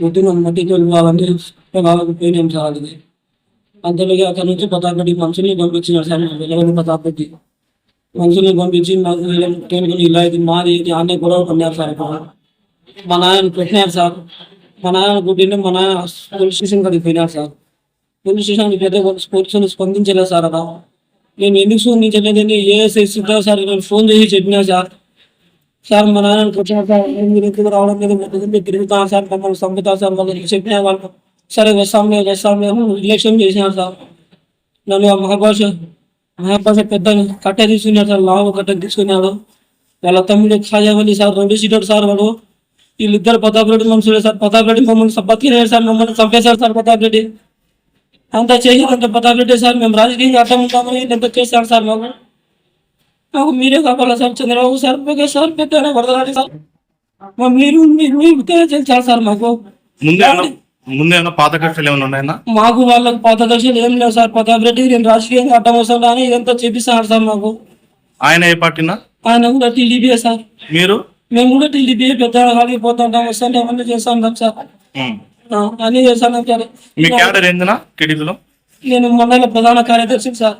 పొద్దున మట్టితోలు వాళ్ళందరూ వాళ్ళకి పోయినాం సార్. అది అంతలోకి అక్కడ నుంచి ప్రతాప్ మనుషుల్ని పంపించినారు సార్. ప్రతాప్ రెడ్డి మనుషుల్ని పంపించి ఇలా ఇది మాది ఇది అన్నీ గొడవ పడినారు సార్. మా నాయన పెట్టినారు సార్. మా నాయన పుట్టిన మా నాయన పోలీస్ స్టేషన్ కాడికి పోయినారు సార్. పోలీస్ స్టేషన్ పెద్ద పోలీసులు స్పందించలేదు సార్. అలా నేను ఎందుకు స్పందించలేదని ఏఎస్ఐ సిద్ధా సార్ నేను ఫోన్ చేసి చెప్పినా సార్. సార్ మా నాన్న వచ్చారు సార్, మీరు ఎందుకు రావడం లేదు తిరుగుతాను సార్, మమ్మల్ని చంపుతారు సార్ వాళ్ళకి చెప్పిన వాళ్ళు. సరే వస్తాం ఎలక్షన్ చేసినారు సార్. నన్ను మహాభాష పెద్ద కట్ట తీసుకున్నాడు సార్. లావు కట్ట తీసుకున్నాడు. వాళ్ళ తమ్ముడు ఖాజావలి సార్ 2 సీటర్ సార్. వాడు వీళ్ళిద్దరు ప్రతాప్ రెడ్డి మనుషులే సార్. ప్రతాప్ రెడ్డి మమ్మల్ని బతికినారు సార్, మమ్మల్ని చంపేశారు సార్. ప్రతాప్ రెడ్డి అంతా చేసేదంటే ప్రతాప్ రెడ్డి సార్. మేము రాజకీయంగా అర్థం ఉంటామని ఎంత చేశారు సార్. మాకు మీరే కావాలా సార్. చంద్రబాబు సార్ సార్ పెద్ద వరదలాడి సార్. మీరు తెలిసారు సార్. మాకు ముందు పాత కక్షలు ఏమైనా ఉన్నాయన్నా? మాకు వాళ్ళకి పాత కక్షలు ఏం లేవు సార్. ప్రతాప్ రెడ్డి నేను రాజకీయంగా అడ్డం వస్తాను అని ఇదంతా చెప్పిస్తున్నారు సార్ మాకు. ఆయన ఏ పార్టీనా? ఆయన కూడా టీడీపీ సార్. మేము కూడా టీడీపీ పెద్ద కాడికి పోతుంటాం, వస్తుంటే ఏమన్నా చేస్తాం సార్. అన్ని చేస్తాను సార్. నేను మండల ప్రధాన కార్యదర్శి సార్.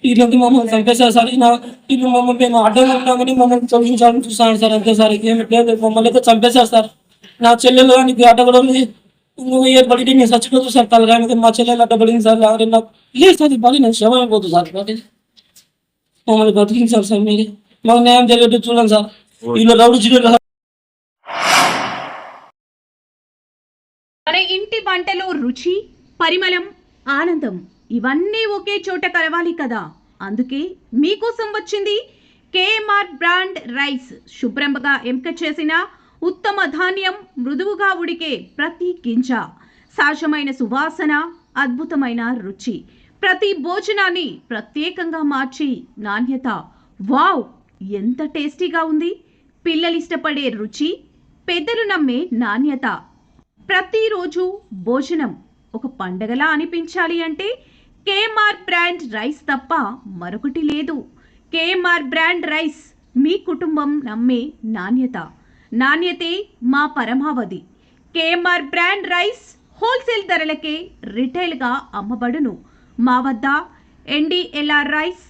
వీళ్ళకి మమ్మల్ని చంపేశారు సార్. వీళ్ళు మమ్మల్ని మేము అడ్డం ఉంటామని మమ్మల్ని చంపించాలని చూస్తాను సార్. అంతే సార్, ఏమి లేదు. మమ్మల్ని అయితే చంపేశారు సార్. నా చెల్లెలు నీకు అడ్డగడని ఏ బడి నేను చచ్చిపోతుంది సార్. తలగాని మా చెల్లెలు అడ్డబడింది సార్. లేదు సార్, బడి నేను శవమైపోతుంది సార్. మమ్మల్ని బతికించారు సార్. మీరు మాకు న్యాయం జరిగేట్టు చూడండి సార్. వీళ్ళు రౌడీ చిరు మన ఇంటి వంటలో రుచి, పరిమళం, ఆనందం ఇవన్నీ ఒకే చోట కలవాలి కదా. అందుకే మీకోసం వచ్చింది కేఎంఆర్ బ్రాండ్ రైస్. శుభ్రంగా ఎంపిక చేసిన ఉత్తమ ధాన్యం, మృదువుగా ఉడికే ప్రతి గింజ, సహజమైన సువాసన, అద్భుతమైన రుచి, ప్రతి భోజనాన్ని ప్రత్యేకంగా మార్చి నాణ్యత. వావ్, ఎంత టేస్టీగా ఉంది! పిల్లలు ఇష్టపడే రుచి, పెద్దలు నమ్మే నాణ్యత. ప్రతిరోజు భోజనం ఒక పండగలా అనిపించాలి అంటే కేఎంఆర్ బ్రాండ్ రైస్ తప్ప మరొకటి లేదు. కేఎంఆర్ బ్రాండ్ రైస్ మీ కుటుంబం నమ్మే నాణ్యత. నాణ్యతే మా పరమావధి. కేఎంఆర్ బ్రాండ్ రైస్ హోల్సేల్ ధరలకే రిటైల్గా అమ్మబడును. మా వద్ద ఎన్డీఎల్ఆర్ రైస్,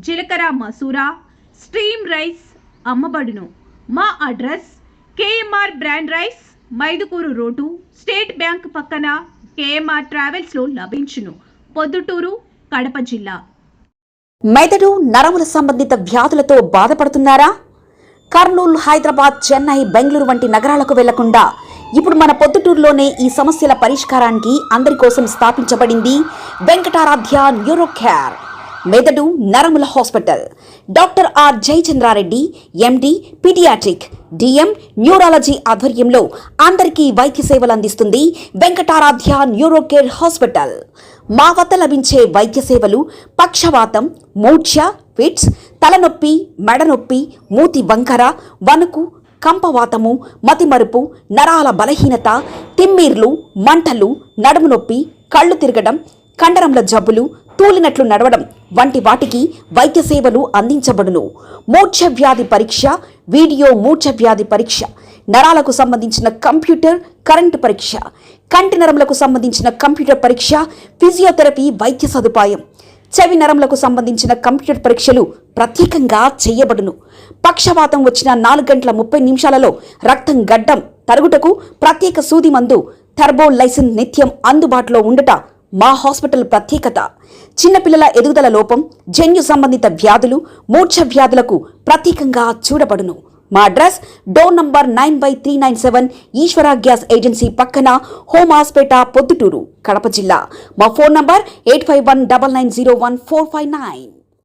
జీలకర్ర మసూరా, స్ట్రీమ్ రైస్ అమ్మబడును. మా address KMR brand rice, Mydukur road, state bank పక్కన, కేఎంఆర్ ట్రావెల్స్లో లభించును. పొద్దుటూరు, కడప జిల్లా. మెదడు నరముల సంబంధిత వ్యాధులతో బాధపడుతున్నారా? కర్నూలు, హైదరాబాద్, చెన్నై, బెంగళూరు వంటి నగరాలకు వెళ్లకుండా ఇప్పుడు మన పొద్దుటూరులోనే ఈ సమస్యల పరిష్కారానికి అందరి కోసం స్థాపించబడింది వెంకటారాధ్య న్యూరో కేర్, మెదడు నరముల hospital. Doctor R Jayachandra Reddy, MD, paediatric, DM, neurology ఆధ్వర్యంలో అందరికీ వైద్య సేవలు అందిస్తుంది వెంకటారాధ్య న్యూరో కేర్ హాస్పిటల్. మా వద్ద లభించే వైద్య సేవలు పక్షవాతం, మూర్ఛ, ఫిట్స్, తలనొప్పి, మెడనొప్పి, మూతి వంకర, వణుకు, కంపవాతము, మతిమరుపు, నరాల బలహీనత, తిమ్మిర్లు, మంటలు, నడుము నొప్పి, కళ్ళు తిరగడం, కండరంల జబ్బులు, తూలినట్లు నడవడం వంటి వాటికి వైద్య సేవలు అందించబడును. మూర్ఛ వ్యాధి పరీక్ష, వీడియో మూర్ఛ వ్యాధి పరీక్ష, నరాలకు సంబంధించిన కంప్యూటర్ కరెంటు పరీక్ష, కంటి నరములకు సంబంధించిన కంప్యూటర్ పరీక్ష, ఫిజియోథెరపీ వైద్య సదుపాయం, చెవి నరములకు సంబంధించిన కంప్యూటర్ పరీక్షలు ప్రత్యేకంగా చేయబడును. పక్షవాతం వచ్చిన 4 గంటల 30 నిమిషాలలో రక్తం గడ్డం తరుగుటకు ప్రత్యేక సూది మందు థర్బోలైసిన్ నిత్యం అందుబాటులో ఉండట మా హాస్పిటల్ ప్రత్యేకత. చిన్నపిల్లల ఎదుగుదల లోపం, జన్యు సంబంధిత వ్యాధులు, మూర్ఛ వ్యాధులకు ప్రత్యేకంగా చూడబడును. మా అడ్రస్ డోర్ నంబర్ 9/397 ఈశ్వర గ్యాస్ ఏజెన్సీ పక్కన హోమాస్పేట, పొద్దుటూరు, కడప జిల్లా. మా ఫోన్ నంబర్ 8519901459.